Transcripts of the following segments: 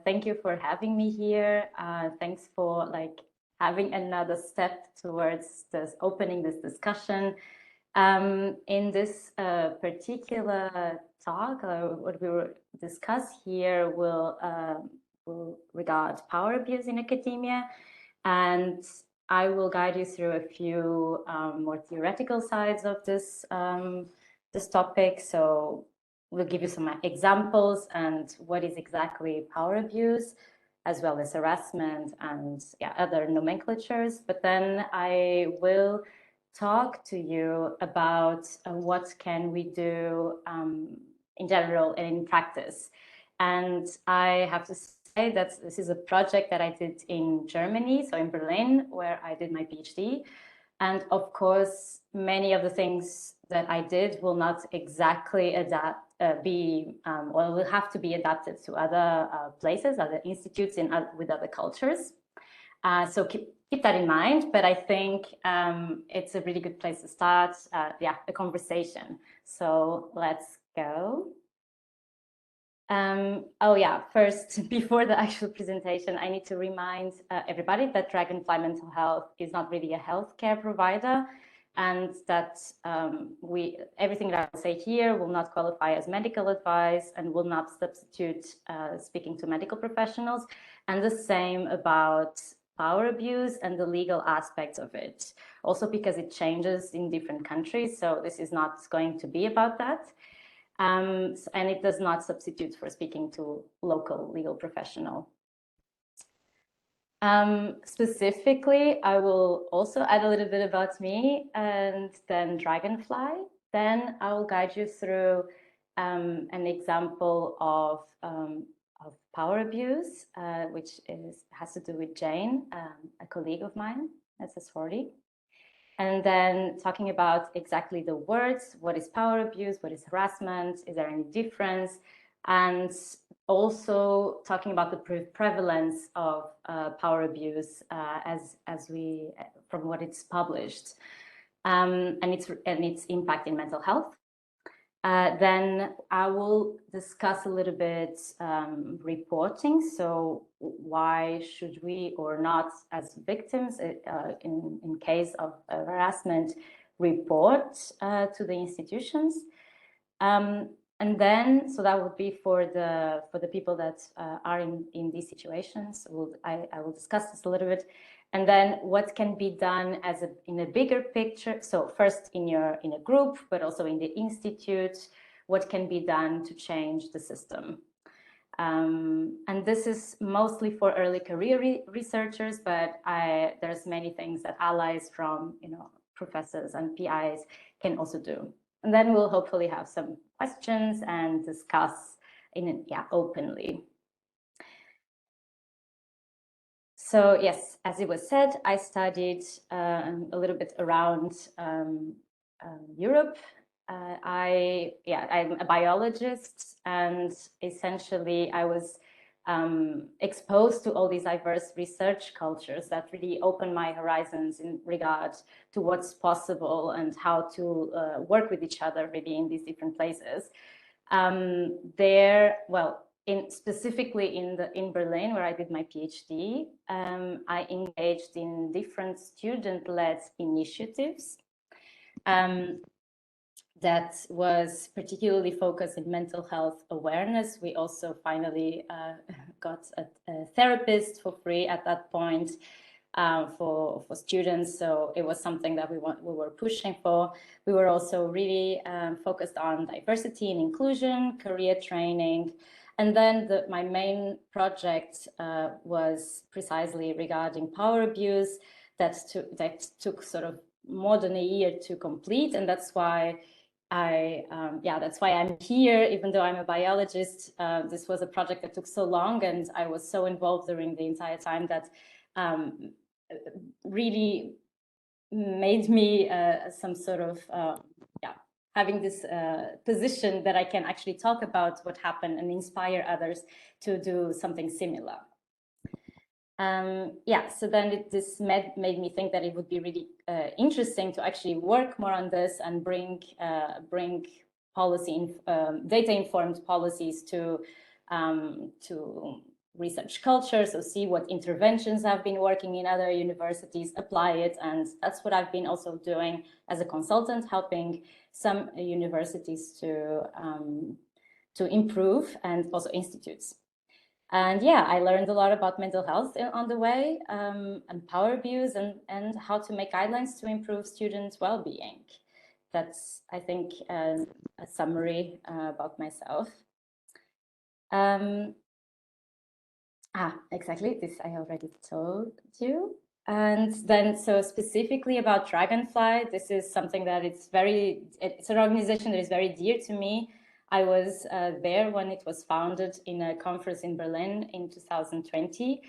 Thank you for having me here. Thanks for having another step towards opening this discussion. In this particular talk, what we will discuss here will regard power abuse in academia, and I will guide you through a few more theoretical sides of this topic. So we'll give you some examples and what is exactly power abuse, as well as harassment and other nomenclatures. But then I will talk to you about what can we do in general and in practice. And I have to say that this is a project that I did in Germany, so in Berlin, where I did my PhD. And of course, many of the things that I did will not exactly will have to be adapted to other places, other institutes, with other cultures. So keep that in mind, but I think it's a really good place to start, the conversation. So let's go. First, before the actual presentation, I need to remind everybody that Dragonfly Mental Health is not really a healthcare provider, and that everything that I'll say here will not qualify as medical advice and will not substitute speaking to medical professionals, and the same about power abuse and the legal aspects of it, also because it changes in different countries, so this is not going to be about that. And it does not substitute for speaking to local legal professional. Specifically, I will also add a little bit about me and then Dragonfly. Then I will guide you through an example of power abuse, which has to do with Jane, a colleague of mine at a sorority. And then talking about exactly the words, what is power abuse, what is harassment, is there any difference? And also talking about the prevalence of power abuse from what it's published, and its impact in mental health. Then I will discuss a little bit reporting. So why should we or not, as victims, in case of harassment, report to the institutions? And then, so that would be for the people that are in these situations. I will discuss this a little bit. And then what can be done in a bigger picture. So first in a group, but also in the institute, what can be done to change the system. And this is mostly for early career researchers, but there's many things that allies from professors and PIs can also do. And then we'll hopefully have some questions and discuss openly. So yes, as it was said, I studied a little bit around Europe. I'm a biologist, and essentially I was exposed to all these diverse research cultures that really opened my horizons in regard to what's possible and how to work with each other really in these different places. Specifically in Berlin, where I did my PhD, I engaged in different student-led initiatives that was particularly focused in mental health awareness. We also finally got a therapist for free at that point for students. So it was something that we were pushing for. We were also really focused on diversity and inclusion, career training. And then my main project was precisely regarding power abuse that took sort of more than a year to complete. And that's why that's why I'm here, even though I'm a biologist. This was a project that took so long, and I was so involved during the entire time that really made me some sort of having this position that I can actually talk about what happened and inspire others to do something similar. So then this made me think that it would be really interesting to actually work more on this and bring data-informed policies to research culture, so see what interventions have been working in other universities, apply it. And that's what I've been also doing as a consultant, helping some universities to improve, and also institutes. And yeah, I learned a lot about mental health on the way, and power abuse, and how to make guidelines to improve student well-being. That's, I think, a summary about myself. Exactly, this I already told you. And then, so specifically about Dragonfly, this is something that it's an organization that is very dear to me. I was there when it was founded in a conference in Berlin in 2020.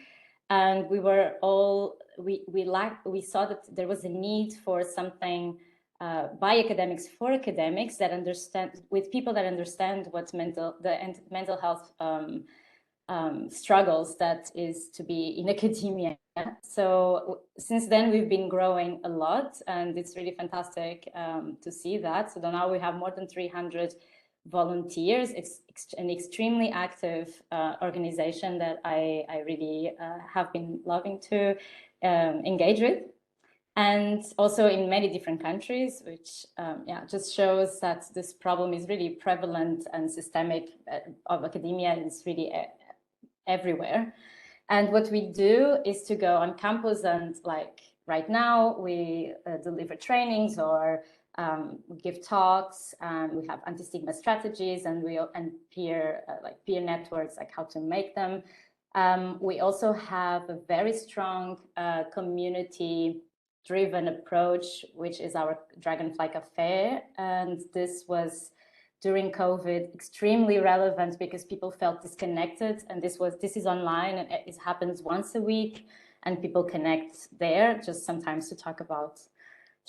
And we were all, we saw that there was a need for something by academics for academics that understand, with people that understand what mental health struggles that is to be in academia. So since then we've been growing a lot, and it's really fantastic to see that. So now we have more than 300 volunteers. It's an extremely active organization that I really have been loving to engage with. And also in many different countries, which just shows that this problem is really prevalent and systemic of academia. Is really everywhere. And what we do is to go on campus, and like right now we deliver trainings, or we give talks, and we have anti-stigma strategies, and peer networks, like how to make them. We also have a very strong community-driven approach, which is our Dragonfly Cafe, and this was during COVID extremely relevant because people felt disconnected, and this is online, and it happens once a week, and people connect there, just sometimes to talk about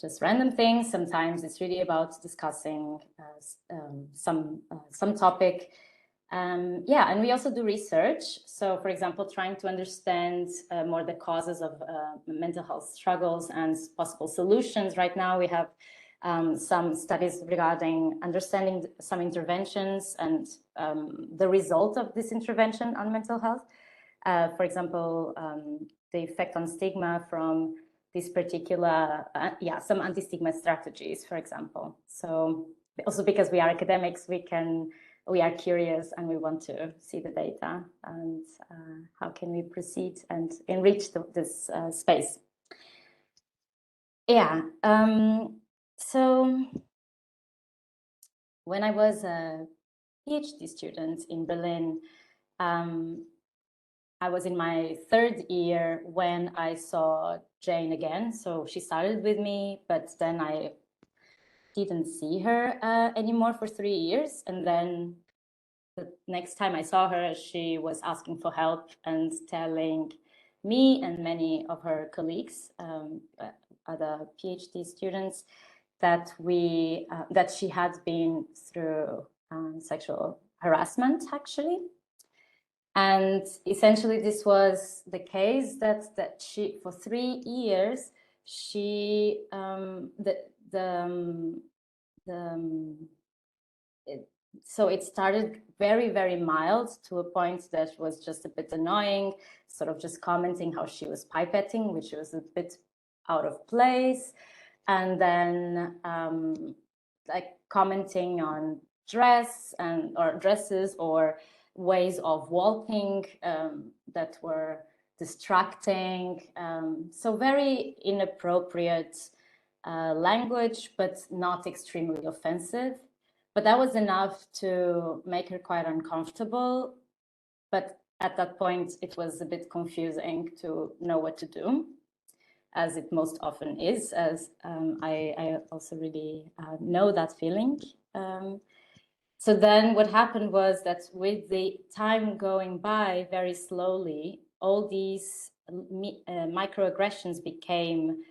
just random things. Sometimes it's really about discussing some topic. And we also do research. So, for example, trying to understand more the causes of mental health struggles and possible solutions. Right now, we have some studies regarding understanding some interventions and the result of this intervention on mental health. For example, the effect on stigma from this particular, some anti-stigma strategies, for example. So also because we are academics, we are curious, and we want to see the data, and how can we proceed and enrich this space. So when I was a PhD student in Berlin, I was in my third year when I saw Jane again. So she started with me, but then I didn't see her anymore for 3 years. And then the next time I saw her, she was asking for help and telling me and many of her colleagues, other PhD students, that she had been through sexual harassment, actually. And essentially, this was the case that she, for 3 years, she so it started very, very mild, to a point that was just a bit annoying, sort of just commenting how she was pipetting, which was a bit out of place. And then like commenting on dresses or ways of walking that were distracting. So very inappropriate language, but not extremely offensive. But that was enough to make her quite uncomfortable. But at that point, it was a bit confusing to know what to do, as it most often is, as I also really know that feeling. So then what happened was that with the time going by very slowly, all these microaggressions became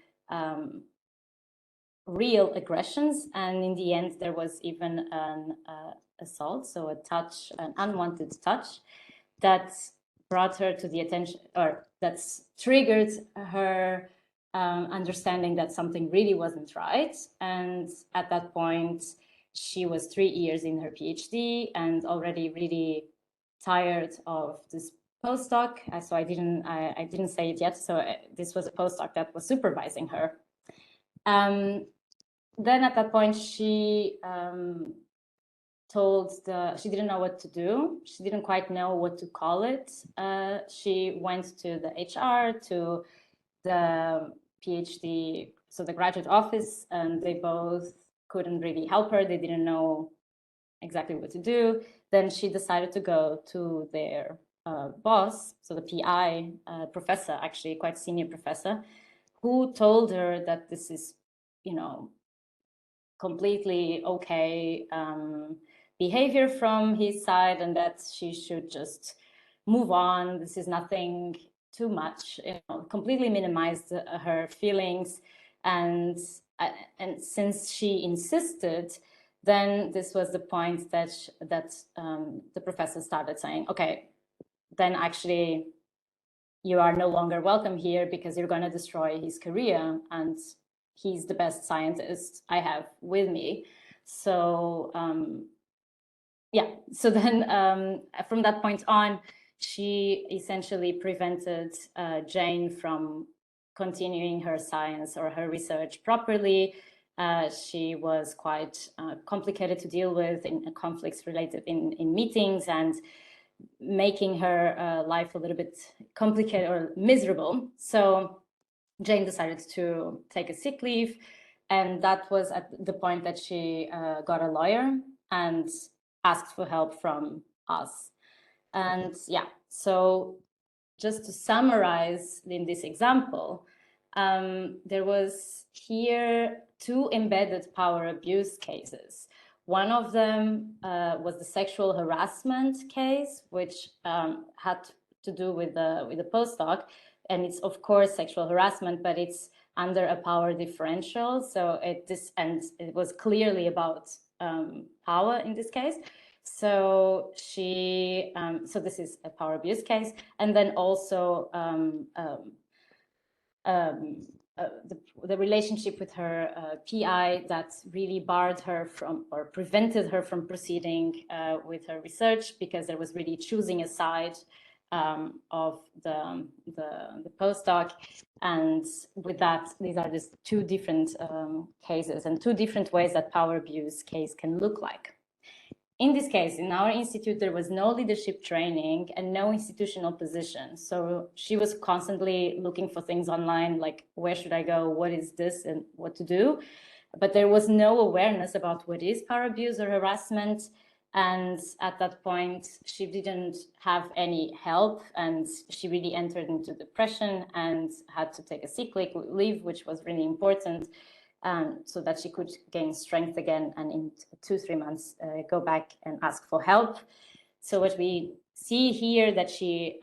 real aggressions. And in the end, there was even an assault, so a touch, an unwanted touch, that brought her to the attention, or that's triggered her understanding that something really wasn't right. And at that point, she was 3 years in her PhD and already really tired of this postdoc. So I didn't say it yet. So this was a postdoc that was supervising her. Then at that point, she she didn't know what to do. She didn't quite know what to call it. She went to the HR, to the PhD, so the graduate office, and they both couldn't really help her. They didn't know exactly what to do. Then she decided to go to their boss, so the PI, professor, actually quite senior professor, who told her that this is, completely okay behavior from his side, and that she should just move on. This is nothing too much, completely minimized her feelings. And since she insisted, then this was the point that the professor started saying, okay, then actually you are no longer welcome here because you're going to destroy his career, and he's the best scientist I have with me. So yeah, so then from that point on, she essentially prevented Jane from continuing her science or her research properly. She was quite complicated to deal with in conflicts related in meetings, and making her life a little bit complicated or miserable. So Jane decided to take a sick leave, and that was at the point that she got a lawyer and asked for help from us. And yeah, so just to summarize in this example, there was here 2 embedded power abuse cases. One of them was the sexual harassment case, which had to do with the postdoc, and it's of course sexual harassment, but it's under a power differential. So it was clearly about power in this case. So so this is a power abuse case, and then also the relationship with her PI that really barred her from, or prevented her from proceeding with her research, because there was really choosing a side of the postdoc. And with that, these are just 2 different cases and 2 different ways that power abuse case can look like. In this case, in our institute, there was no leadership training and no institutional position. So she was constantly looking for things online, like where should I go, what is this, and what to do. But there was no awareness about what is power abuse or harassment. And at that point, she didn't have any help, and she really entered into depression and had to take a sick leave, which was really important. So that she could gain strength again, and in 2-3 months go back and ask for help. So what we see here, that she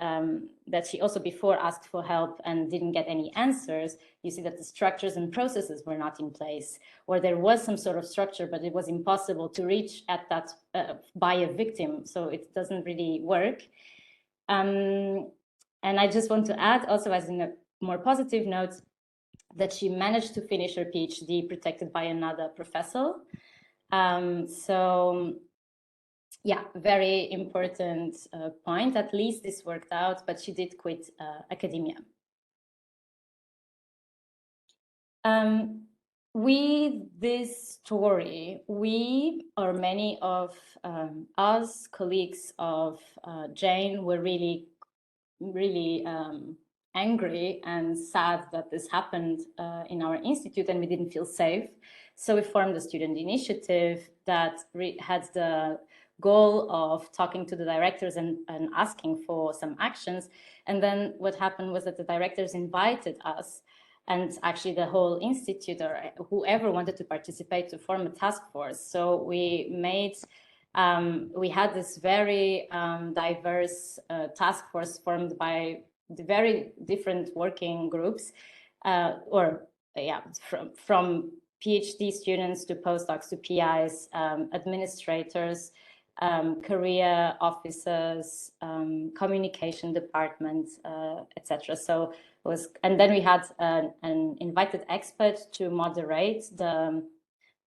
also before asked for help and didn't get any answers. You see that the structures and processes were not in place, or there was some sort of structure, but it was impossible to reach at that by a victim. So it doesn't really work. And I just want to add also, as in a more positive note, that she managed to finish her PhD protected by another professor. So yeah, very important point. At least this worked out, but she did quit academia. With this story, we, or many of us colleagues of Jane, were really angry and sad that this happened in our institute, and we didn't feel safe. So we formed a student initiative that had the goal of talking to the directors and asking for some actions. And then what happened was that the directors invited us, and actually the whole institute, or whoever wanted to participate, to form a task force. So we had this very diverse task force formed by the very different working groups, from PhD students to postdocs to PIs, administrators, career officers, communication departments, etc. So it was, and then we had an invited expert to moderate the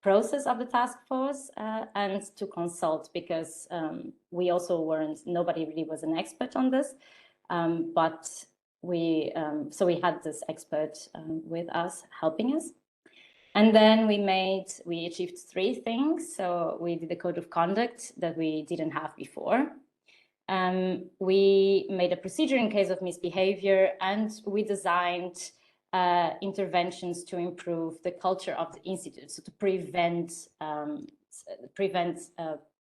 process of the task force and to consult, because we also nobody really was an expert on this. But we had this expert with us, helping us. And then we achieved 3 things. So we did a code of conduct that we didn't have before. We made a procedure in case of misbehavior, and we designed interventions to improve the culture of the institute, so to prevent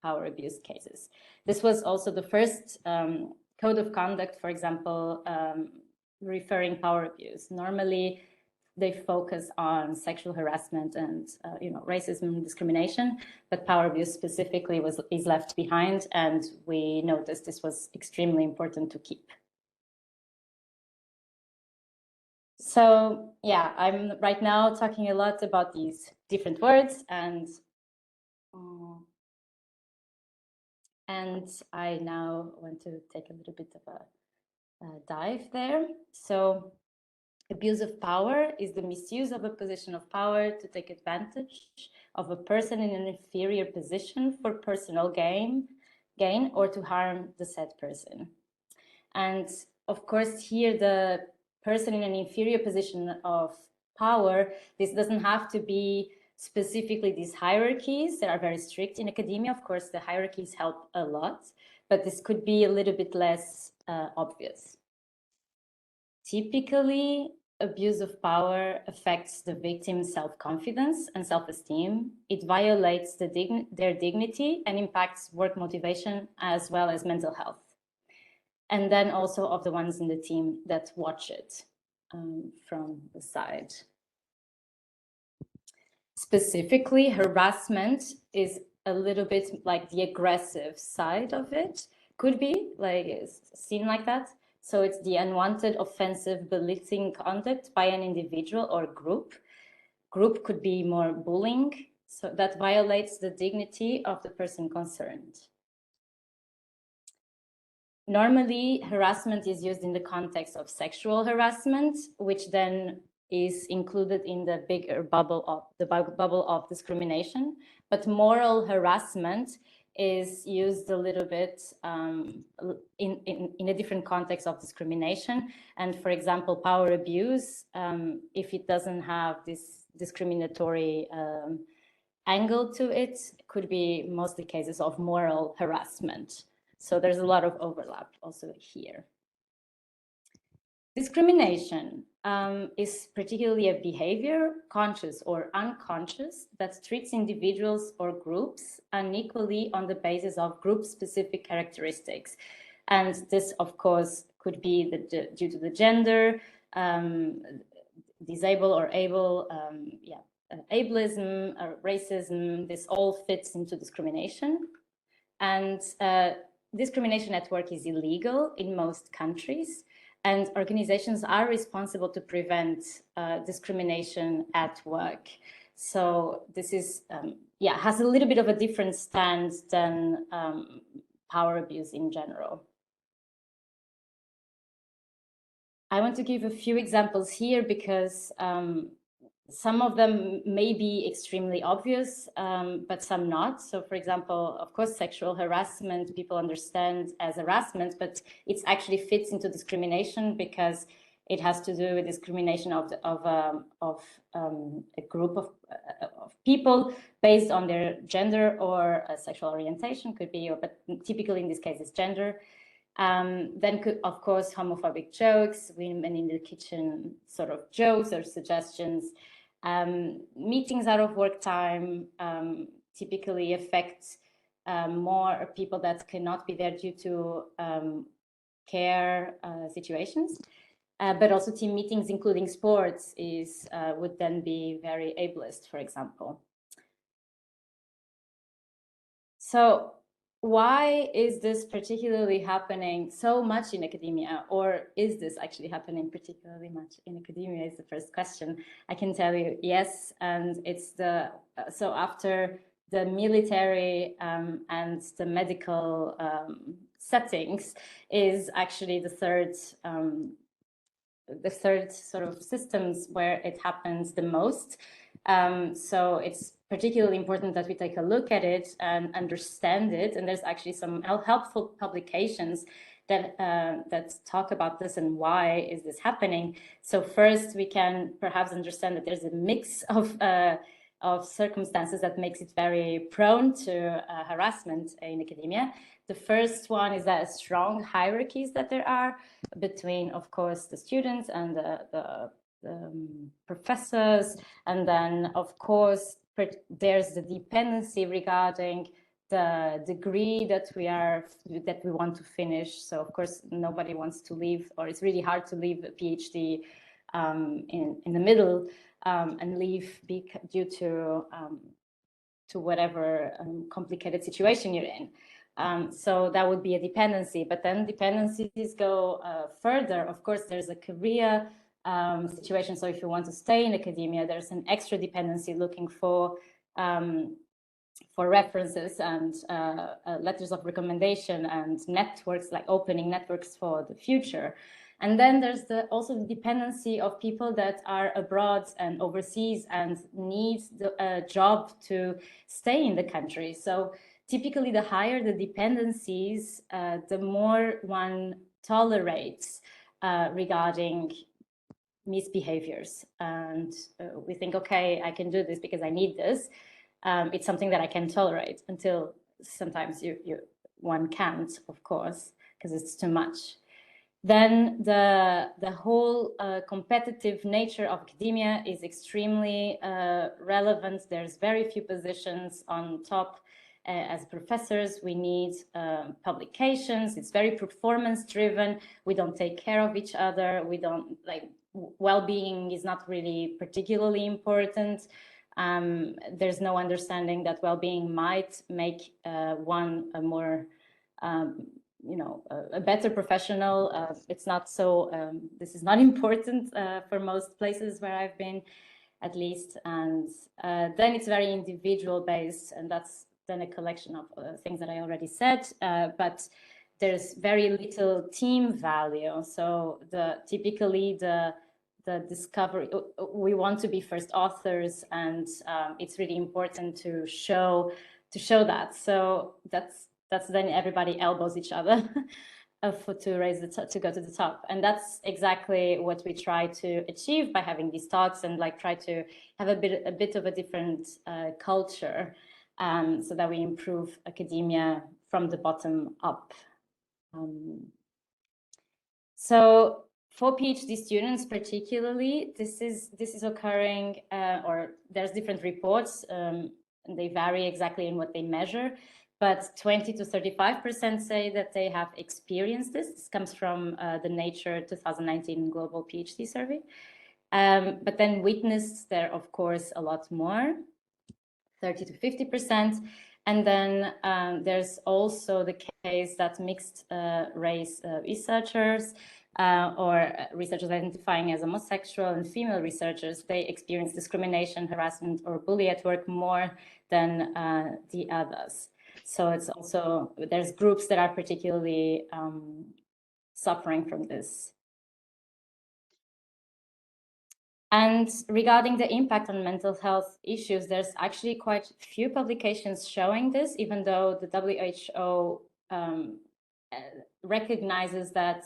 power abuse cases. This was also the first code of conduct, for example, referring power abuse. Normally, they focus on sexual harassment and racism and discrimination, but power abuse specifically is left behind, and we noticed this was extremely important to keep. So yeah, I'm right now talking a lot about these different words, and I now want to take a little bit of a dive there. So abuse of power is the misuse of a position of power to take advantage of a person in an inferior position for personal gain or to harm the said person. And of course, here the person in an inferior position of power, this doesn't have to be specifically these hierarchies that are very strict in academia. Of course, the hierarchies help a lot, but this could be a little bit less obvious. Typically, abuse of power affects the victim's self-confidence and self-esteem. It violates their dignity and impacts work motivation as well as mental health. And then also of the ones in the team that watch it from the side. Specifically, harassment is a little bit like the aggressive side of it. Could be like seen like that. So it's the unwanted, offensive, belittling conduct by an individual or group. Group could be more bullying, so that violates the dignity of the person concerned. Normally, harassment is used in the context of sexual harassment, which then is included in the bigger bubble of discrimination. But moral harassment is used a little bit in a different context of discrimination. And for example, power abuse, if it doesn't have this discriminatory angle to it, could be mostly cases of moral harassment. So there's a lot of overlap also here. Discrimination is particularly a behavior, conscious or unconscious, that treats individuals or groups unequally on the basis of group-specific characteristics. And this, of course, could be due to the gender, disabled or able, ableism, or racism. This all fits into discrimination. And discrimination at work is illegal in most countries, and organizations are responsible to prevent discrimination at work. So this is, has a little bit of a different stance than power abuse in general. I want to give a few examples here because some of them may be extremely obvious, but some not. So for example, of course, sexual harassment, people understand as harassment, but it actually fits into discrimination because it has to do with discrimination of a group of people based on their gender or sexual orientation, could be, but typically in this case it's gender. Then could, of course, homophobic jokes, women in the kitchen sort of jokes or suggestions. Meetings out of work time typically affect more people that cannot be there due to care situations. But also team meetings, including sports, would then be very ableist, for example. So why is this particularly happening so much in academia, or is this actually happening particularly much in academia is the first question. I can tell you yes, and it's so after the military and the medical settings is actually the third sort of systems where it happens the most. So it's particularly important that we take a look at it and understand it. And there's actually some helpful publications that talk about this and why is this happening. So first, we can perhaps understand that there's a mix of circumstances that makes it very prone to harassment in academia. The first one is that strong hierarchies that there are between, of course, the students and the professors, and then, of course, there's the dependency regarding the degree that we want to finish. So of course nobody wants to leave, or it's really hard to leave a PhD in the middle and leave due to whatever complicated situation you're in. So that would be a dependency, but then dependencies go further. Of course, there's a career situation. So if you want to stay in academia, there's an extra dependency looking for references and letters of recommendation and networks, like opening networks for the future. And then there's also the dependency of people that are abroad and overseas and need a job to stay in the country. So typically, the higher the dependencies, the more one tolerates regarding misbehaviors. And we think, okay, I can do this because I need this. It's something that I can tolerate, until sometimes one can't, of course, because it's too much. Then the whole competitive nature of academia is extremely relevant. There's very few positions on top. As professors, we need publications. It's very performance driven. We don't take care of each other. We don't, like, well-being is not really particularly important. There's no understanding that well-being might make one a more a better professional. It's not so, this is not important for most places where I've been, at least. And then it's very individual based, and that's then a collection of things that I already said, but there's very little team value. So typically the discovery, we want to be first authors, and it's really important to show that. So that's then everybody elbows each other to go to the top. And that's exactly what we try to achieve by having these talks, and like try to have a bit of a different culture, so that we improve academia from the bottom up. So for PhD students particularly, this is occurring, or there's different reports, and they vary exactly in what they measure, but 20 to 35% say that they have experienced this. This comes from the Nature 2019 Global PhD Survey. But then witnessed there, of course, a lot more, 30 to 50%. And then there's also the case that mixed race researchers or researchers identifying as homosexual and female researchers, they experience discrimination, harassment, or bullying at work more than the others. So it's also, there's groups that are particularly suffering from this. And regarding the impact on mental health issues, there's actually quite a few publications showing this, even though the WHO recognizes that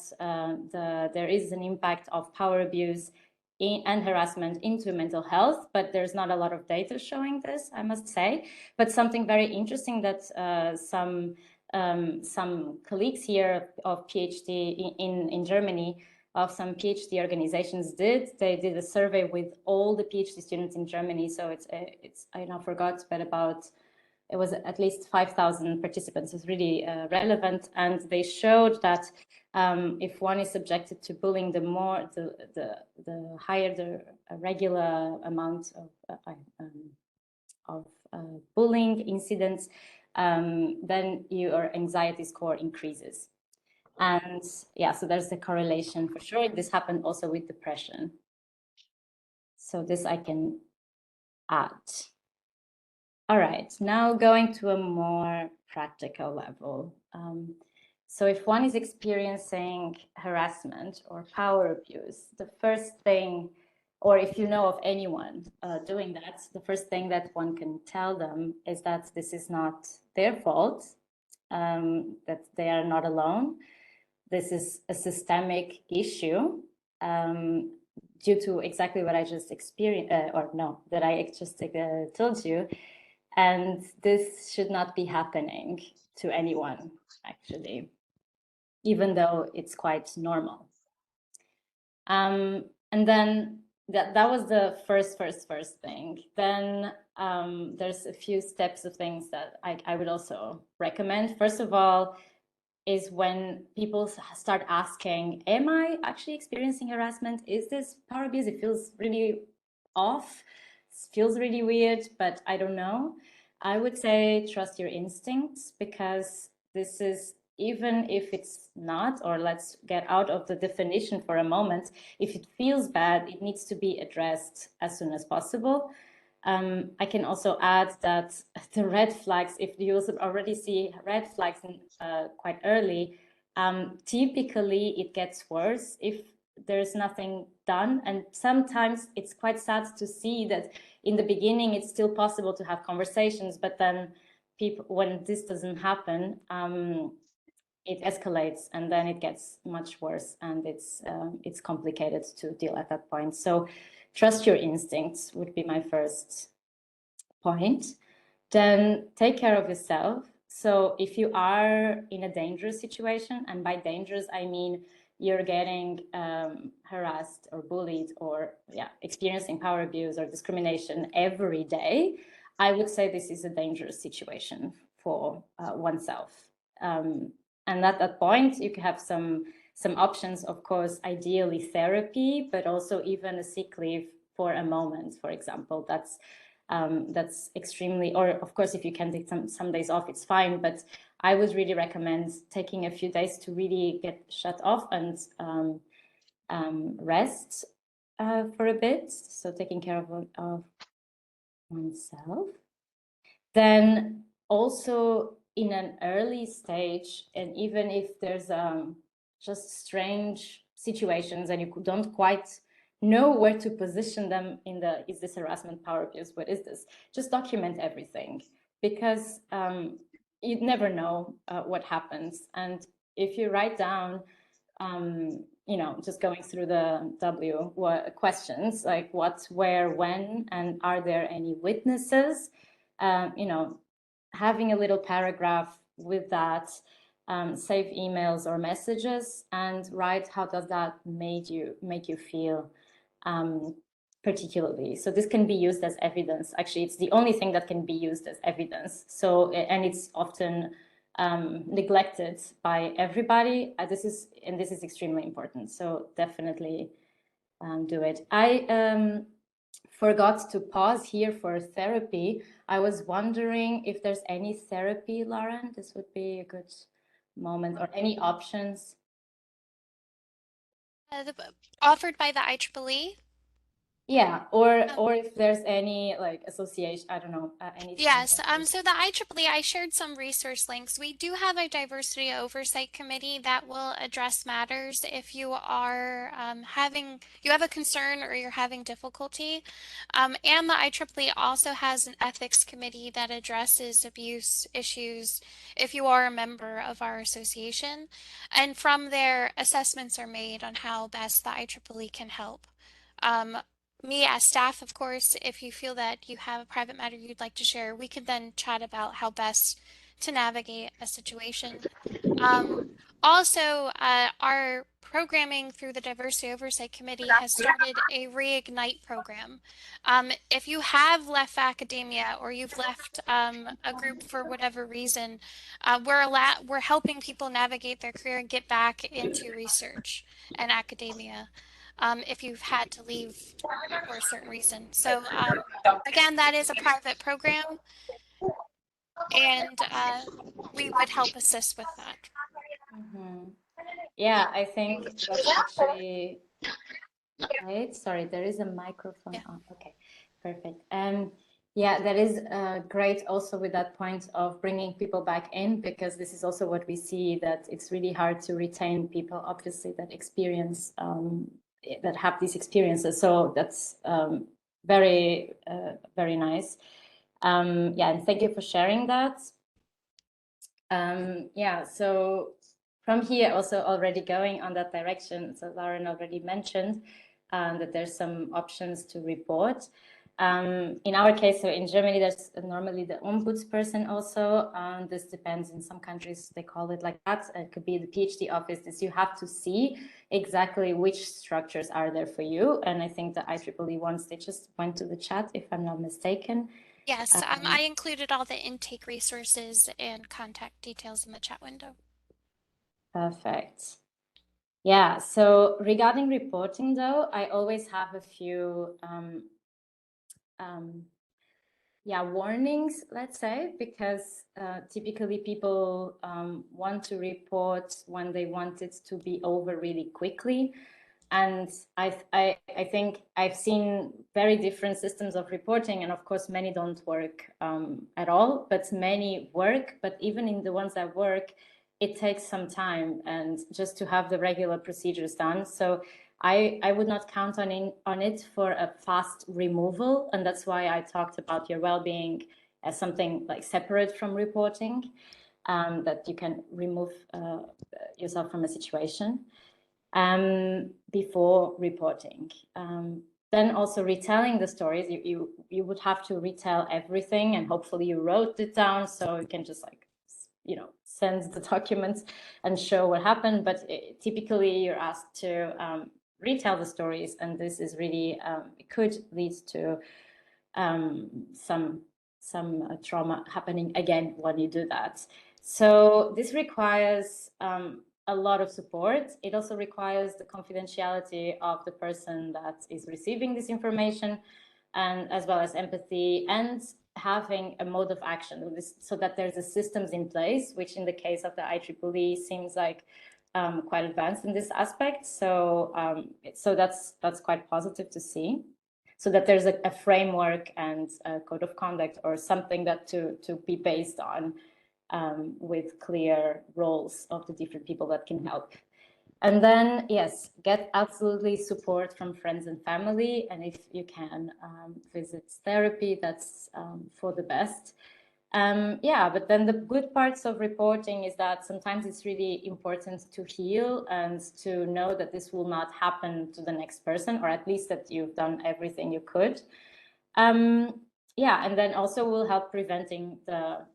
there is an impact of power abuse and harassment into mental health, but there's not a lot of data showing this, I must say. But something very interesting that some colleagues here of PhD in Germany, of some PhD organizations they did a survey with all the PhD students in Germany. So it's I now forgot, but it was at least 5,000 participants. It's really relevant, and they showed that if one is subjected to bullying, the higher the regular amount of bullying incidents, then your anxiety score increases. And yeah, so there's the correlation for sure. This happened also with depression. So this I can add. All right, now going to a more practical level. So if one is experiencing harassment or power abuse, the first thing, or if you know of anyone doing that, the first thing that one can tell them is that this is not their fault, that they are not alone. this is a systemic issue due to exactly what I just experienced, that I just told you. And this should not be happening to anyone, actually, even though it's quite normal. And then that was the first thing. Then there's a few steps of things that I would also recommend. First of all, is when people start asking, am I actually experiencing harassment? Is this power abuse? It feels really off. It feels really weird, but I don't know. I would say trust your instincts, because this is, even if it's not, or let's get out of the definition for a moment, if it feels bad, it needs to be addressed as soon as possible. I can also add that the red flags, if you already see red flags quite early, typically it gets worse if there's nothing done. And sometimes it's quite sad to see that in the beginning it's still possible to have conversations, but then people, when this doesn't happen, it escalates and then it gets much worse, and it's complicated to deal at that point. So trust your instincts would be my first point. Then take care of yourself. So if you are in a dangerous situation, and by dangerous, I mean you're getting harassed or bullied or experiencing power abuse or discrimination every day, I would say this is a dangerous situation for oneself. And at that point, you can have some options, of course, ideally therapy, but also even a sick leave for a moment, for example. That's extremely, or of course, if you can take some days off, it's fine. But I would really recommend taking a few days to really get shut off and rest for a bit. So taking care of oneself. Then also in an early stage, and even if there's just strange situations and you don't quite know where to position them in the, is this harassment, power abuse, what is this? Just document everything, because you never know what happens. And if you write down, just going through the questions, like what, where, when, and are there any witnesses? Having a little paragraph with that, save emails or messages, and write how does that make you feel, particularly. So this can be used as evidence. Actually, it's the only thing that can be used as evidence. So, and it's often neglected by everybody. This is extremely important. So definitely do it. I forgot to pause here for therapy. I was wondering if there's any therapy, Lauren. This would be a good moment, or any options. Offered by the IEEE. Yeah, or if there's any like association, I don't know, anything. Yes, so the IEEE, I shared some resource links. We do have a diversity oversight committee that will address matters if you are you have a concern or you're having difficulty. And the IEEE also has an ethics committee that addresses abuse issues if you are a member of our association. And from there, assessments are made on how best the IEEE can help. Me as staff, of course, if you feel that you have a private matter you'd like to share, we could then chat about how best to navigate a situation. Um, Also, our programming through the Diversity Oversight Committee has started a Reignite program. If you have left academia or you've left a group for whatever reason, we're helping people navigate their career and get back into research and academia if you've had to leave for a certain reason. So again, that is a private program, and we would help assist with that. Mm-hmm. Yeah, I think that's actually right. Sorry, there is a microphone Yeah. on. Okay, perfect. Yeah, that is great also with that point of bringing people back in, because this is also what we see, that it's really hard to retain people, obviously, that experience, that have these experiences. So that's very, very nice. Yeah, and thank you for sharing that. Yeah, so from here, also already going on that direction, so Lauren already mentioned that there's some options to report. In our case, so in Germany, there's normally the ombudsperson also. This depends. In some countries, they call it like that. It could be the PhD office. This you have to see exactly which structures are there for you. And I think the IEEE ones, they just went to the chat, if I'm not mistaken. Yes, I included all the intake resources and contact details in the chat window. Perfect. Yeah, so regarding reporting though, I always have a few warnings, let's say, because typically people want to report when they want it to be over really quickly. And I think I've seen very different systems of reporting, and of course many don't work at all, but many work. But even in the ones that work, it takes some time and just to have the regular procedures done. So I would not count on it for a fast removal, and that's why I talked about your well-being as something like separate from reporting, that you can remove yourself from a situation before reporting. Then also retelling the stories, you would have to retell everything, and hopefully you wrote it down so you can just like, send the documents and show what happened. But typically you're asked to retell the stories, and this is really, it could lead to some trauma happening again when you do that. So this requires a lot of support. It also requires the confidentiality of the person that is receiving this information, and as well as empathy and having a mode of action, so that there's a systems in place, which in the case of the IEEE seems like quite advanced in this aspect. So so that's quite positive to see, so that there's a framework and a code of conduct or something that to be based on, with clear roles of the different people that can help. And then, yes, get absolutely support from friends and family. And if you can visit therapy, that's for the best. Yeah, but then the good parts of reporting is that sometimes it's really important to heal and to know that this will not happen to the next person, or at least that you've done everything you could. Yeah, and then also will help preventing the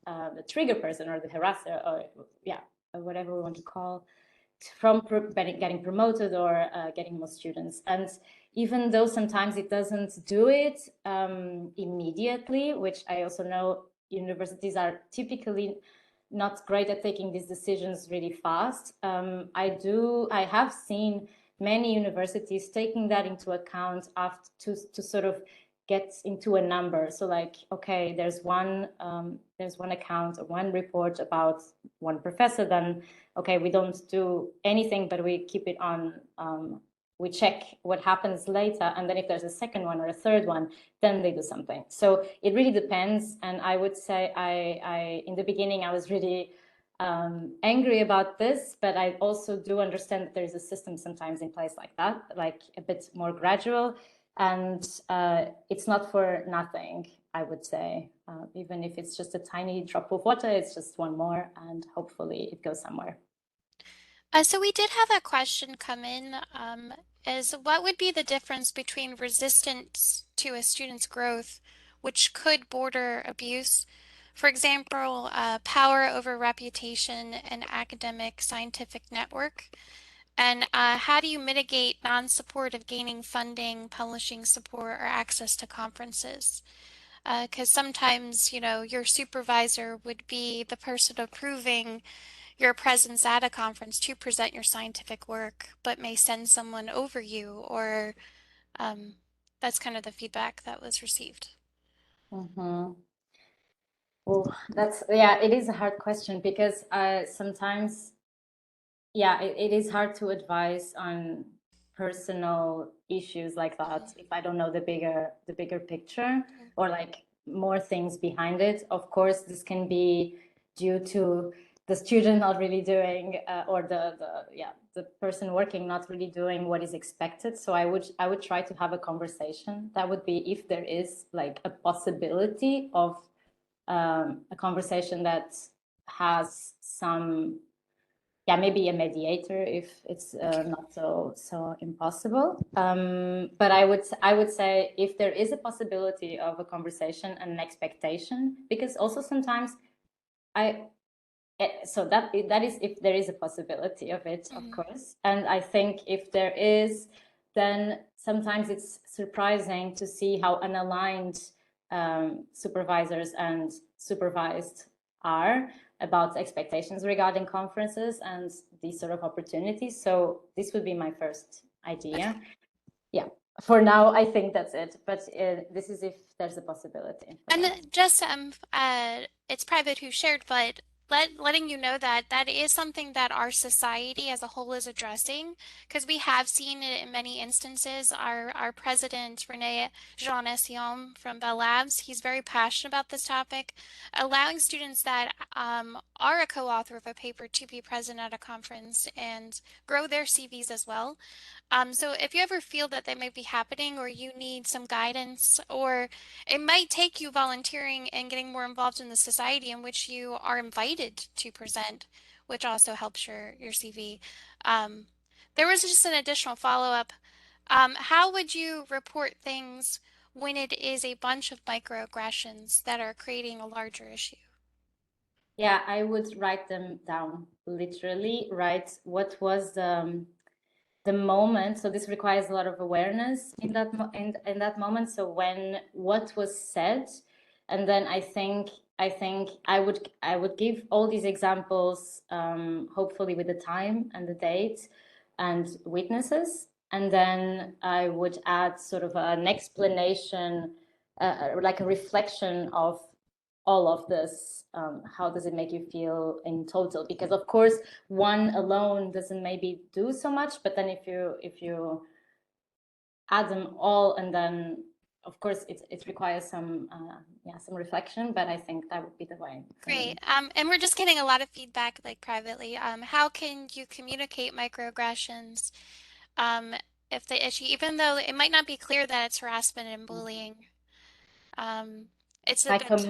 trigger person or the harasser, or whatever we want to call, from getting promoted or getting more students. And even though sometimes it doesn't do it immediately, which I also know universities are typically not great at taking these decisions really fast, I have seen many universities taking that into account after to sort of get into a number. So like, okay, there's one account or one report about one professor, then okay, we don't do anything, but we keep it on, we check what happens later. And then if there's a second one or a third one, then they do something. So it really depends. And I would say I in the beginning, I was really angry about this, but I also do understand that there is a system sometimes in place like that, like a bit more gradual. And it's not for nothing, I would say. Even if it's just a tiny drop of water, it's just one more, and hopefully it goes somewhere. So we did have a question come in, is what would be the difference between resistance to a student's growth, which could border abuse? For example, power over reputation and academic scientific network. And how do you mitigate non-support of gaining funding, publishing support, or access to conferences? Because sometimes, your supervisor would be the person approving your presence at a conference to present your scientific work, but may send someone over you, or that's kind of the feedback that was received. Mm-hmm. Well, it is a hard question, because sometimes, it is hard to advise on personal issues like that if I don't know the bigger picture, or like more things behind it. Of course, this can be due to the student not really doing, or the person working not really doing what is expected. So I would try to have a conversation. That would be if there is like a possibility of a conversation that has some yeah, maybe a mediator if it's not so impossible. But I would say if there is a possibility of a conversation and an expectation, because also sometimes so that is if there is a possibility of it, of course. And I think if there is, then sometimes it's surprising to see how unaligned supervisors and supervised are about expectations regarding conferences and these sort of opportunities. So this would be my first idea. Okay. Yeah, for now, I think that's it. But this is if there's a possibility. And just it's private who shared, but letting you know that that is something that our society as a whole is addressing, because we have seen it in many instances. Our president, Renee Jean Essiam from Bell Labs, he's very passionate about this topic, allowing students that are a co-author of a paper to be present at a conference and grow their CVs as well. So if you ever feel that that might be happening or you need some guidance, or it might take you volunteering and getting more involved in the society in which you are invited to present, which also helps your CV. Um, there was just an additional follow-up. How would you report things when it is a bunch of microaggressions that are creating a larger issue? Yeah, I would write them down, literally write what was the moment. So this requires a lot of awareness in that in that moment. So when what was said, and then I think I would give all these examples, hopefully with the time and the date and witnesses, and then I would add sort of an explanation, like a reflection of all of this. How does it make you feel in total? Because of course one alone doesn't maybe do so much, but then if you add them all, and then of course it requires some some reflection, but I think that would be the way for me. Great. And we're just getting a lot of feedback, like privately. How can you communicate microaggressions um, if the issue, even though it might not be clear that it's harassment and bullying, um, it's a Like bit tough.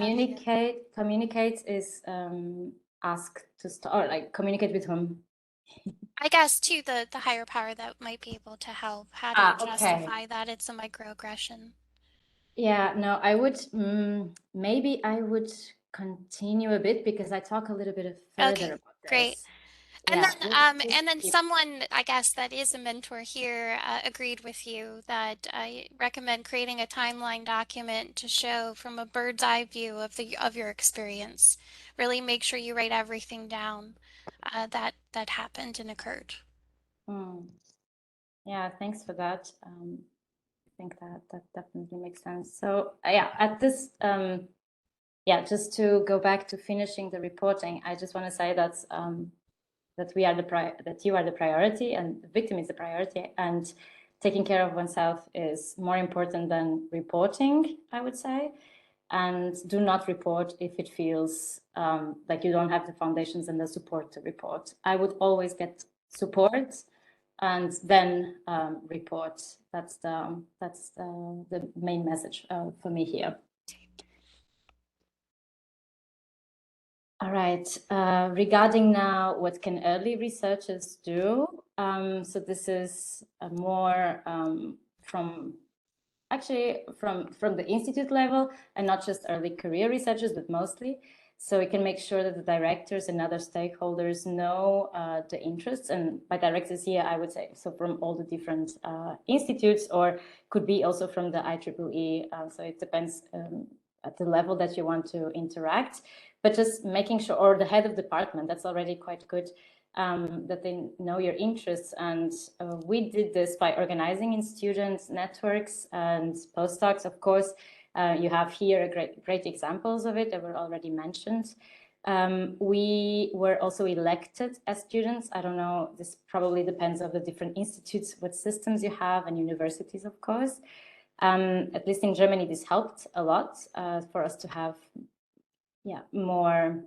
communicate is ask to start, or like communicate with whom. I guess too, the higher power that might be able to help. How do you Okay. justify that it's a microaggression? Yeah, no, I would maybe I would continue a bit because I talk a little bit further Okay, about great. this. Yeah, just And then keep. someone, I guess, that is a mentor here agreed with you that I recommend creating a timeline document to show from a bird's eye view of your experience. Really make sure you write everything down that happened and occurred. Mm, yeah, thanks for that. I think that definitely makes sense. So yeah, at this yeah, just to go back to finishing the reporting, I just want to say that that we are that you are the priority and the victim is the priority, and taking care of oneself is more important than reporting, I would say. And do not report if it feels like you don't have the foundations and the support to report. I would always get support and then report. That's the main message for me here. All right. Regarding now, what can early researchers do? So this is more from the institute level, and not just early career researchers, but mostly. So we can make sure that the directors and other stakeholders know the interests. And by directors here, I would say, so from all the different institutes, or could be also from the IEEE. So it depends at the level that you want to interact, but just making sure, or the head of department, that's already quite good. That they know your interests. And we did this by organizing in student networks and postdocs. Of course, you have here great examples of it that were already mentioned. We were also elected as students. I don't know, this probably depends on the different institutes, what systems you have, and universities, of course. At least in Germany, this helped a lot for us to have more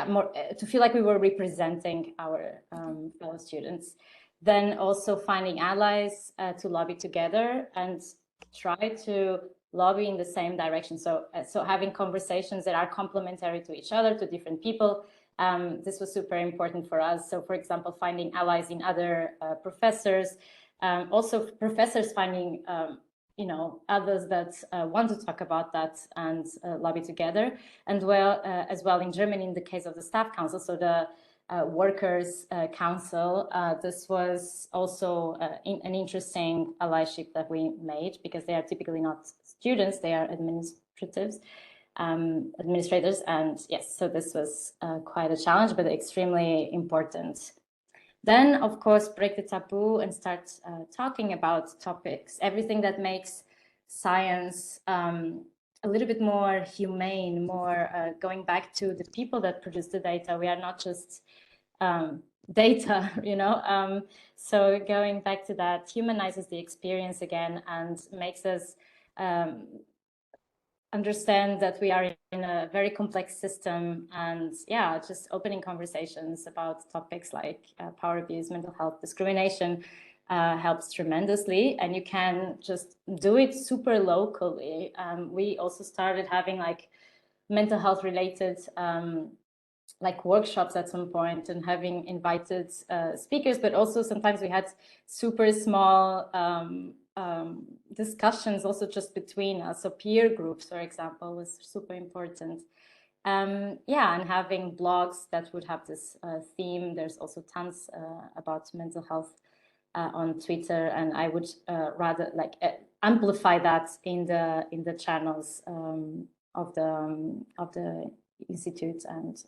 more to feel like we were representing our fellow students. Then also finding allies to lobby together and try to lobby in the same direction. So having conversations that are complementary to each other, to different people, this was super important for us. So, for example, finding allies in other professors, also professors finding others that want to talk about that and lobby together. And as well in Germany, in the case of the staff council, so the workers council, this was also an interesting allyship that we made, because they are typically not students, they are administrators. And yes, so this was quite a challenge, but extremely important. Then, of course, break the taboo and start talking about topics, everything that makes science a little bit more humane, more going back to the people that produce the data. We are not just data, so going back to that humanizes the experience again and makes us understand that we are in a very complex system, and yeah, just opening conversations about topics like power abuse, mental health, discrimination helps tremendously. And you can just do it super locally. We also started having like mental health related like workshops at some point, and having invited speakers, but also sometimes we had super small discussions also just between us. So peer groups, for example, was super important. Yeah, and having blogs that would have this theme. There's also tons about mental health on Twitter, and I would rather like amplify that in the channels of the institutes and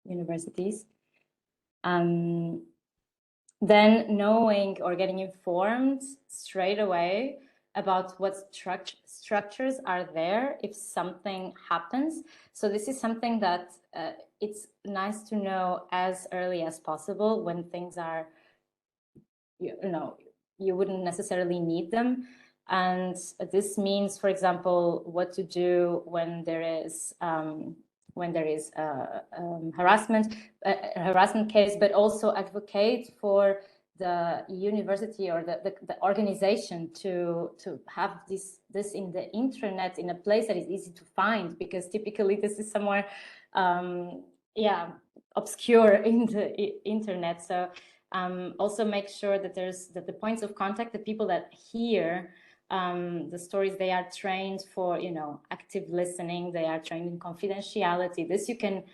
universities. Then knowing or getting informed straight away about what structures are there if something happens. So this is something that it's nice to know as early as possible, when things are, you wouldn't necessarily need them. And this means, for example, what to do when there is harassment case, but also advocate for the university or the organization to have this in the internet, in a place that is easy to find, because typically this is somewhere obscure in the internet. So also make sure that that the points of contact, the people that hear the stories, they are trained for active listening, they are trained in confidentiality. This you can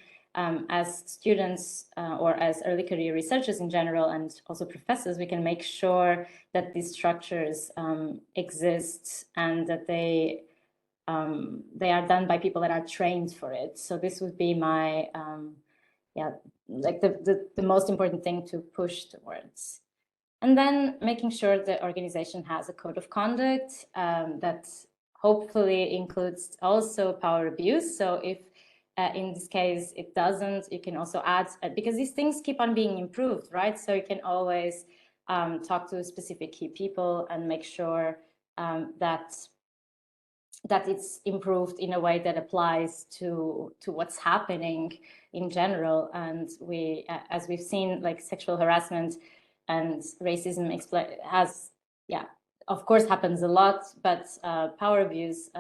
as students or as early career researchers in general, and also professors, we can make sure that these structures exist, and that they are done by people that are trained for it. So this would be my like the most important thing to push towards. And then making sure the organization has a code of conduct that hopefully includes also power abuse. So if in this case it doesn't, you can also add, because these things keep on being improved, right? So you can always talk to specific key people and make sure that it's improved in a way that applies to what's happening in general. And we, as we've seen, like sexual harassment and racism has, of course, happens a lot, but power abuse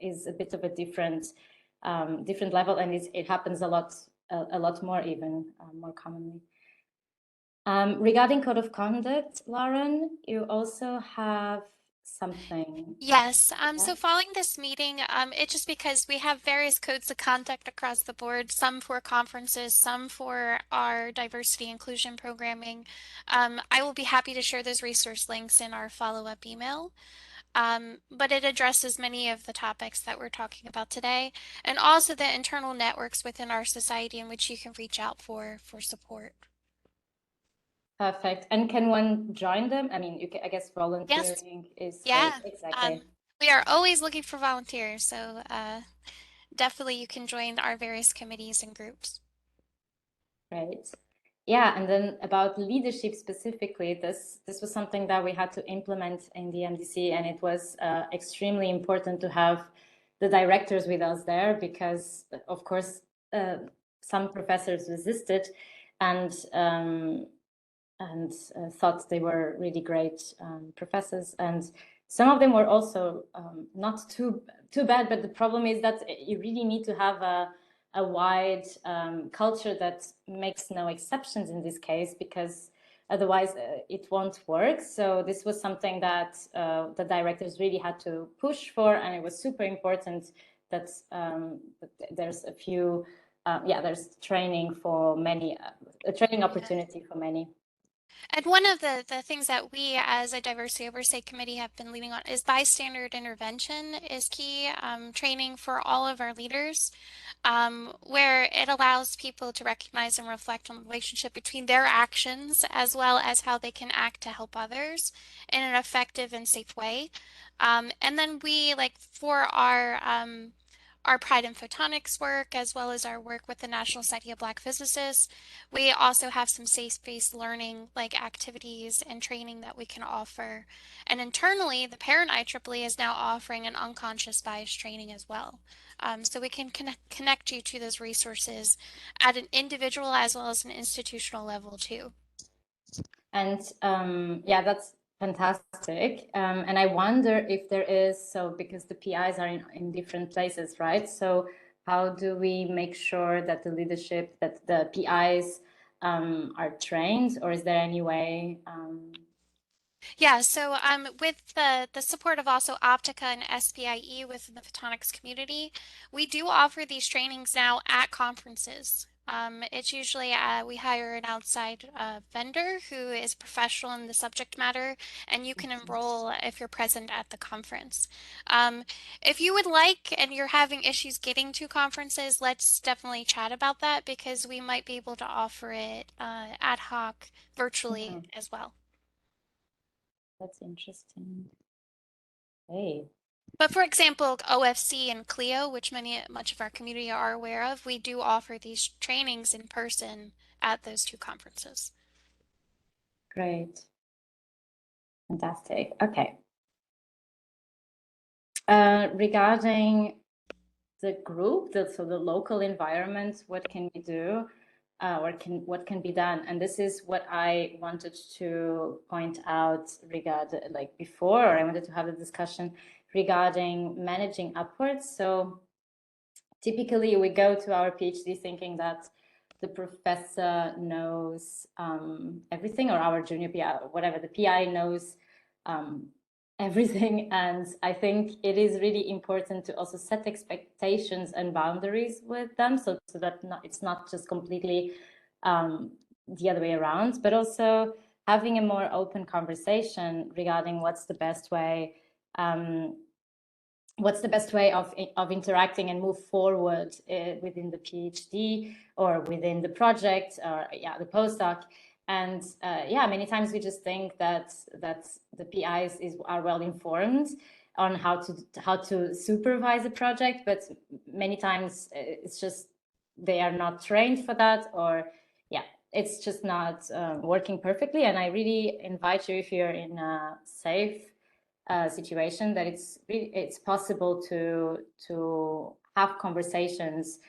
is a bit of a different level, and it happens a lot more, even more commonly. Regarding code of conduct, Lauren, you also have something. Yes. So following this meeting, it's just because we have various codes of conduct across the board, some for conferences, some for our diversity inclusion programming. I will be happy to share those resource links in our follow-up email. But it addresses many of the topics that we're talking about today, and also the internal networks within our society in which you can reach out for support. Perfect. And can one join them? I mean, I guess volunteering is great. Exactly. We are always looking for volunteers, so definitely you can join our various committees and groups. Great. Yeah, and then about leadership specifically, this was something that we had to implement in the MDC, and it was extremely important to have the directors with us there, because of course some professors resisted and thought they were really great professors, and some of them were also not too bad. But the problem is that you really need to have a wide culture that makes no exceptions in this case, because otherwise it won't work. So this was something that the directors really had to push for, and it was super important that there's a few, there's training for many, a training opportunity for many. And one of the things that we as a diversity oversight committee have been leading on is bystander intervention is key training for all of our leaders, where it allows people to recognize and reflect on the relationship between their actions as well as how they can act to help others in an effective and safe way. And then we, like, for our Pride in Photonics work, as well as our work with the National Society of Black Physicists, we also have some safe-based learning like activities and training that we can offer. And internally, the parent IEEE is now offering an unconscious bias training as well. So we can connect you to those resources at an individual as well as an institutional level too. And yeah, that's fantastic. And I wonder if there is, so because the PIs are in different places, right? So how do we make sure that the leadership, that the PIs are trained, or is there any way? Yeah, so with the support of also Optica and SPIE within the photonics community, we do offer these trainings now at conferences. It's usually we hire an outside vendor who is professional in the subject matter, and you can enroll if you're present at the conference. If you would like and you're having issues getting to conferences, let's definitely chat about that because we might be able to offer it ad hoc virtually Mhm. as well. That's interesting. Hey. But for example, OFC and Clio, which much of our community are aware of, we do offer these trainings in person at those two conferences. Great. Fantastic. Okay. Regarding the group, so the local environment, what can we do, or what can be done? And this is what I wanted to point out regarding, like before, or I wanted to have a discussion regarding managing upwards. So typically we go to our PhD thinking that the professor knows everything, or our junior PI, whatever, the PI knows everything. And I think it is really important to also set expectations and boundaries with them, so that it's not just completely the other way around, but also having a more open conversation regarding what's the best way of interacting and move forward within the PhD or within the project, or the postdoc. And many times we just think that the PIs are well informed on how to supervise a project, but many times it's just they are not trained for that, or it's just not working perfectly. And I really invite you, if you're in a safe situation, that it's possible to have conversations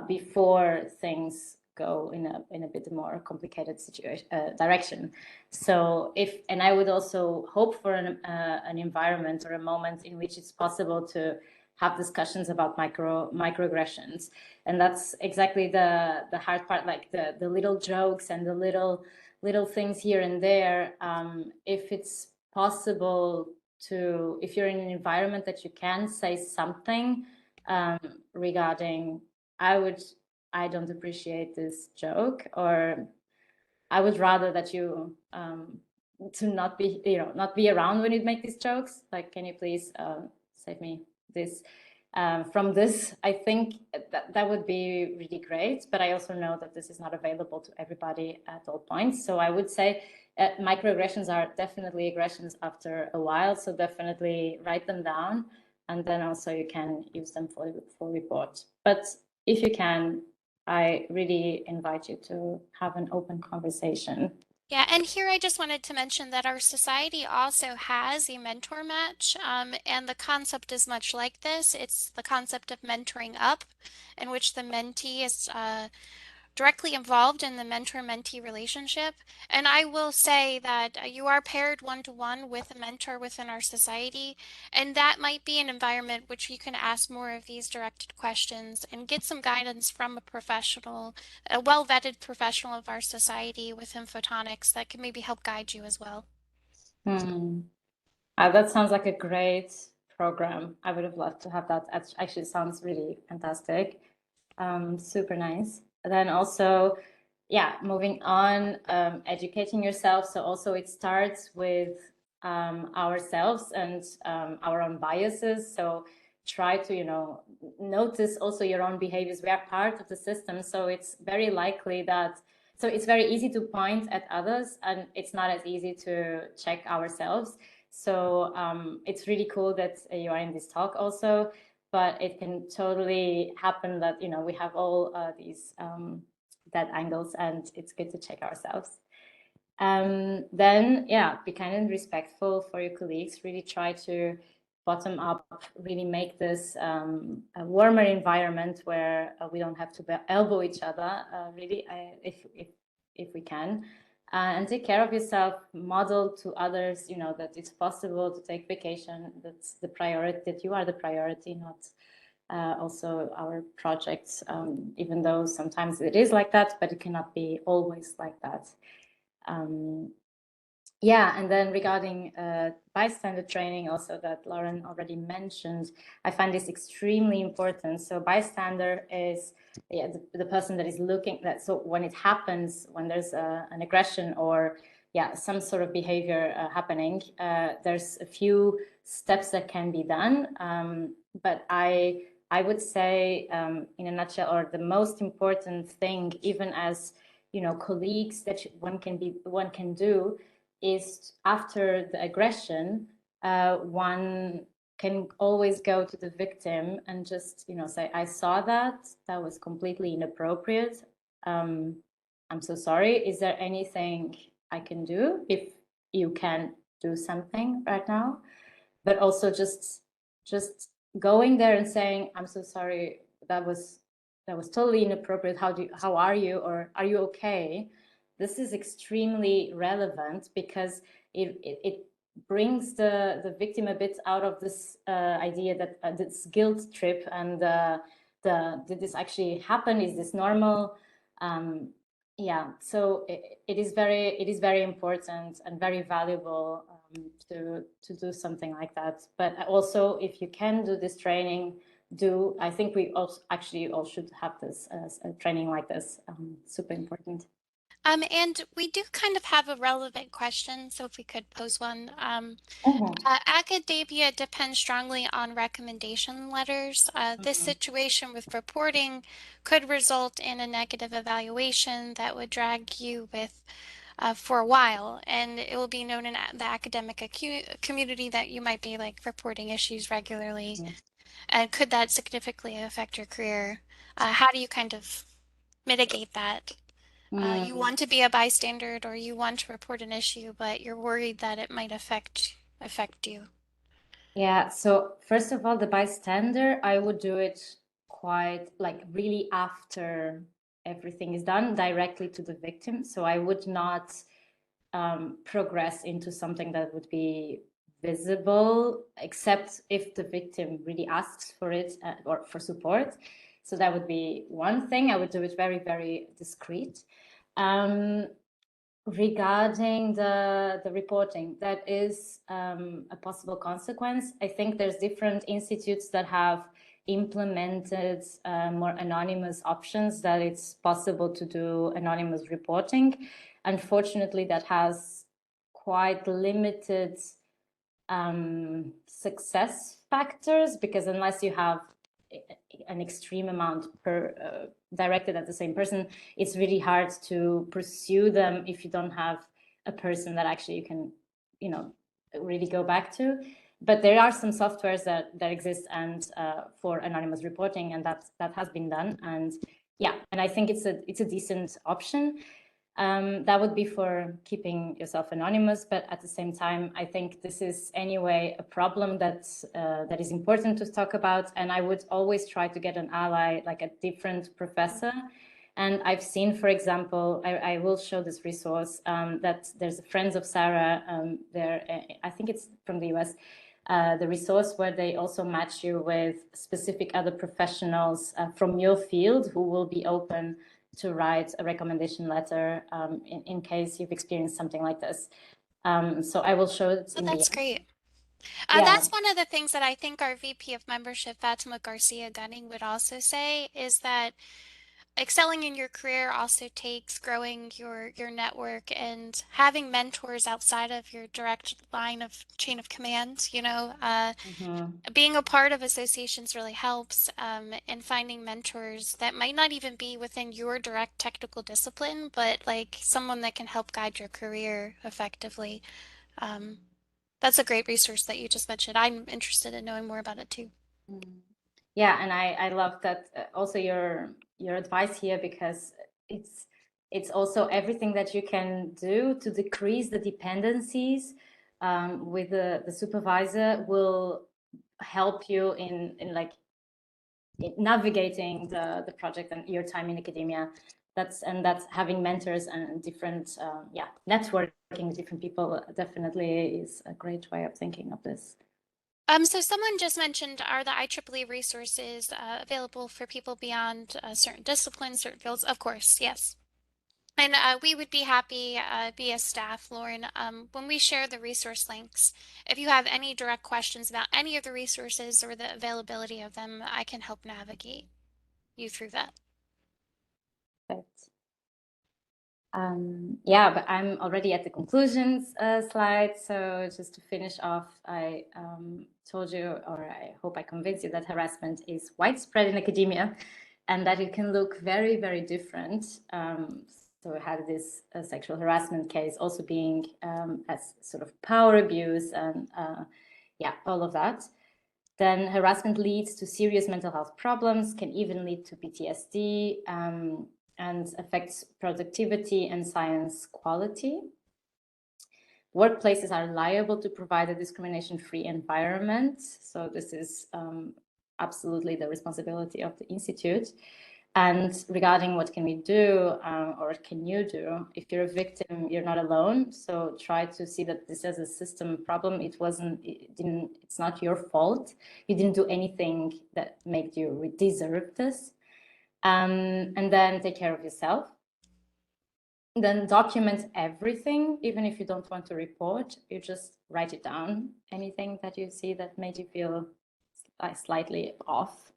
before things go in a bit more complicated situation direction. So and I would also hope for an environment or a moment in which it's possible to have discussions about microaggressions. And that's exactly the hard part, like the little jokes and the little things here and there. If it's possible if you're in an environment that you can say something regarding, I don't appreciate this joke, or I would rather that you to not be around when you make these jokes. Like, can you please save me this from this? I think that would be really great. But I also know that this is not available to everybody at all points. So I would say microaggressions are definitely aggressions after a while. So definitely write them down, and then also you can use them for report. But if you can, I really invite you to have an open conversation. Yeah, and here I just wanted to mention that our society also has a mentor match, and the concept is much like this. It's the concept of mentoring up, in which the mentee is directly involved in the mentor-mentee relationship. And I will say that you are paired one-to-one with a mentor within our society, and that might be an environment which you can ask more of these directed questions and get some guidance from a professional, a well-vetted professional of our society within photonics that can maybe help guide you as well. That sounds like a great program. I would have loved to have that. Actually, it sounds really fantastic. Super nice. And then also, yeah, moving on, educating yourself. So also it starts with ourselves and our own biases. So try to, notice also your own behaviors. We are part of the system. So it's very likely that, so it's very easy to point at others and it's not as easy to check ourselves. So it's really cool that you are in this talk also, but it can totally happen that, we have all these dead angles and it's good to check ourselves. Then, yeah, be kind and respectful for your colleagues. Really try to bottom up, really make this a warmer environment where we don't have to elbow each other, really, if we can. And take care of yourself, model to others, that it's possible to take vacation. That's the priority, that you are the priority, not also our projects, even though sometimes it is like that, but it cannot be always like that. Yeah, and then regarding bystander training also that Lauren already mentioned, I find this extremely important. So bystander is the person that is looking that. So when it happens, when there's an aggression or some sort of behavior happening, there's a few steps that can be done. But I would say in a nutshell, or the most important thing, even as colleagues, that one can do is after the aggression, one can always go to the victim and just say, I saw that was completely inappropriate. I'm so sorry. Is there anything I can do? If you can do something right now, but also just going there and saying, I'm so sorry, that was totally inappropriate. How are you, or are you okay? This is extremely relevant because it brings the victim a bit out of this idea that this guilt trip and did this actually happen? Is this normal? So it is very important and very valuable to do something like that. But also, if you can do this training, I think we also actually all should have this training like this. Super important. And we do kind of have a relevant question, so if we could pose one. Academia depends strongly on recommendation letters. This situation with reporting could result in a negative evaluation that would drag you with for a while, and it will be known in the academic community that you might be like reporting issues regularly. And could that significantly affect your career? How do you kind of mitigate that? You want to be a bystander or you want to report an issue, but you're worried that it might affect you. Yeah, so first of all, the bystander, I would do it quite like really after everything is done, directly to the victim. So I would not progress into something that would be visible, except if the victim really asks for it or for support. So that would be one thing. I would do it very, very discreet. Regarding the reporting, that is a possible consequence. I think there's different institutes that have implemented more anonymous options, that it's possible to do anonymous reporting. Unfortunately, that has quite limited success factors, because unless you have an extreme amount directed at the same person, it's really hard to pursue them if you don't have a person that actually you can, really go back to. But there are some softwares that exist and for anonymous reporting, and that has been done. And and I think it's a decent option. That would be for keeping yourself anonymous, but at the same time, I think this is anyway a problem that is important to talk about. And I would always try to get an ally, like a different professor, And I've seen, for example, I will show this resource that there's Friends of Sarah there. I think it's from the US. The resource where they also match you with specific other professionals from your field who will be open to write a recommendation letter in case you've experienced something like this. So I will show it in the That's end. great. Yeah. That's one of the things that I think our VP of Membership, Fatima Garcia Gunning, would also say is that excelling in your career also takes growing your network and having mentors outside of your direct line of chain of command. Being a part of associations really helps, and finding mentors that might not even be within your direct technical discipline, but like someone that can help guide your career effectively. Um, that's a great resource that you just mentioned. I'm interested in knowing more about it too. Yeah, and I love that also your advice here, because it's also everything that you can do to decrease the dependencies with the supervisor will help you in navigating the project and your time in academia. That's having mentors and different networking with different people definitely is a great way of thinking of this. So someone just mentioned, are the IEEE resources available for people beyond certain disciplines, certain fields? Of course, yes. And we would be happy via staff, Lauren, when we share the resource links. If you have any direct questions about any of the resources or the availability of them, I can help navigate you through that. Perfect. Yeah, but I'm already at the conclusions slide. So just to finish off, I told you, or I hope I convinced you, that harassment is widespread in academia and that it can look very, very different. So we had this sexual harassment case also being as sort of power abuse and yeah, all of that. Then harassment leads to serious mental health problems, can even lead to PTSD, and affects productivity and science quality. Workplaces are liable to provide a discrimination-free environment. So this is absolutely the responsibility of the Institute. And regarding what can we do or can you do, if you're a victim, you're not alone. So try to see that this is a system problem. It's not your fault. You didn't do anything that made you deserve this. And then take care of yourself. Then document everything, even if you don't want to report, you just write it down. Anything that you see that made you feel slightly off.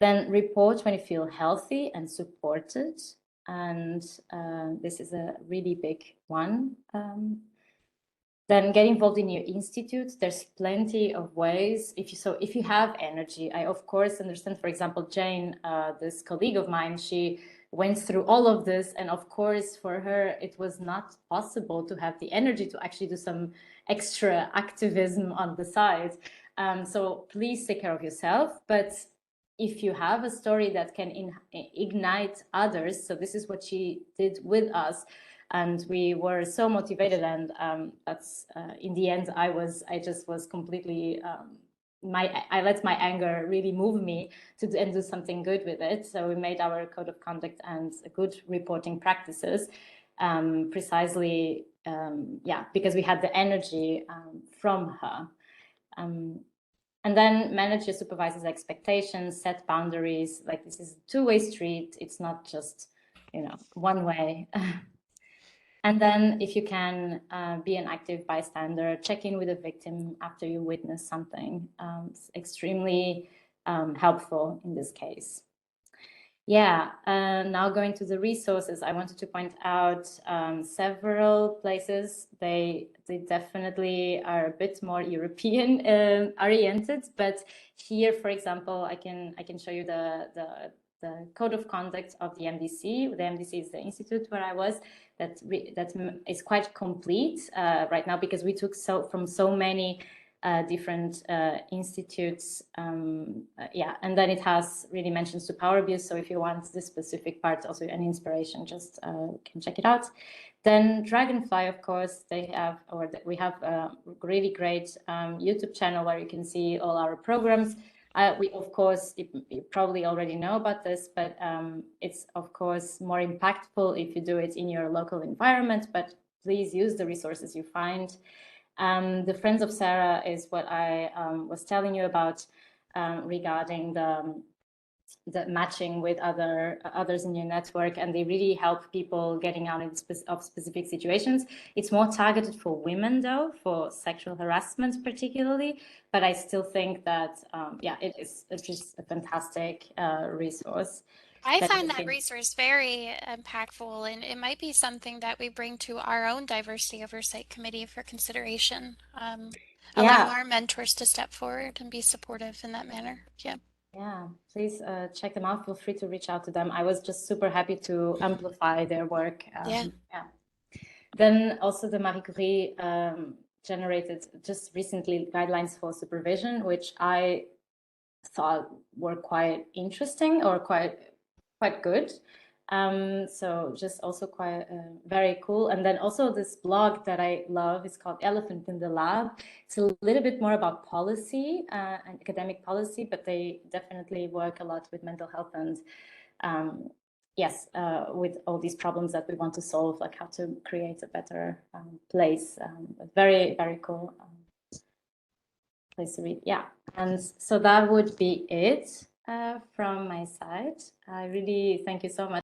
Then report when you feel healthy and supported. And this is a really big one. Then get involved in your institute. There's plenty of ways. If you have energy, I of course understand, for example, Jane, this colleague of mine, she went through all of this. And of course, for her, it was not possible to have the energy to actually do some extra activism on the side. So please take care of yourself. But if you have a story that can ignite others, so this is what she did with us, and we were so motivated, and that's in the end, I just was completely I let my anger really move me to do something good with it. So we made our code of conduct and good reporting practices, precisely, yeah, because we had the energy from her. And then manage your supervisor's expectations, set boundaries. Like, this is a two-way street. It's not just, one way. And then if you can be an active bystander, check in with the victim after you witness something. It's extremely helpful in this case. Yeah, now going to the resources, I wanted to point out several places. They definitely are a bit more European oriented, but here, for example, I can show you the code of conduct of the MDC. The MDC is the institute where I was. That is quite complete right now, because we took from so many different institutes. Yeah, and then it has really mentions to power abuse. So if you want this specific part, also an inspiration, just can check it out. Then Dragonfly, of course, we have a really great YouTube channel where you can see all our programs. We, of course, you probably already know about this, but it's, of course, more impactful if you do it in your local environment, but please use the resources you find. The Friends of Sarah is what I was telling you about regarding the matching with others in your network, and they really help people getting out of specific situations. It's more targeted for women, though, for sexual harassment particularly, but I still think that yeah, it's just a fantastic resource. I find that resource very impactful, and it might be something that we bring to our own diversity oversight committee for consideration. Allow our mentors to step forward and be supportive in that manner. Yeah. Yeah, please check them out. Feel free to reach out to them. I was just super happy to amplify their work. Yeah. Then also the Marie Curie generated just recently guidelines for supervision, which I thought were quite interesting or quite good. So just also quite very cool. And then also this blog that I love is called Elephant in the Lab. It's a little bit more about policy and academic policy, but they definitely work a lot with mental health and yes, with all these problems that we want to solve, like how to create a better place. Very, very cool place to read. Yeah, and so that would be it from my side. I really thank you so much.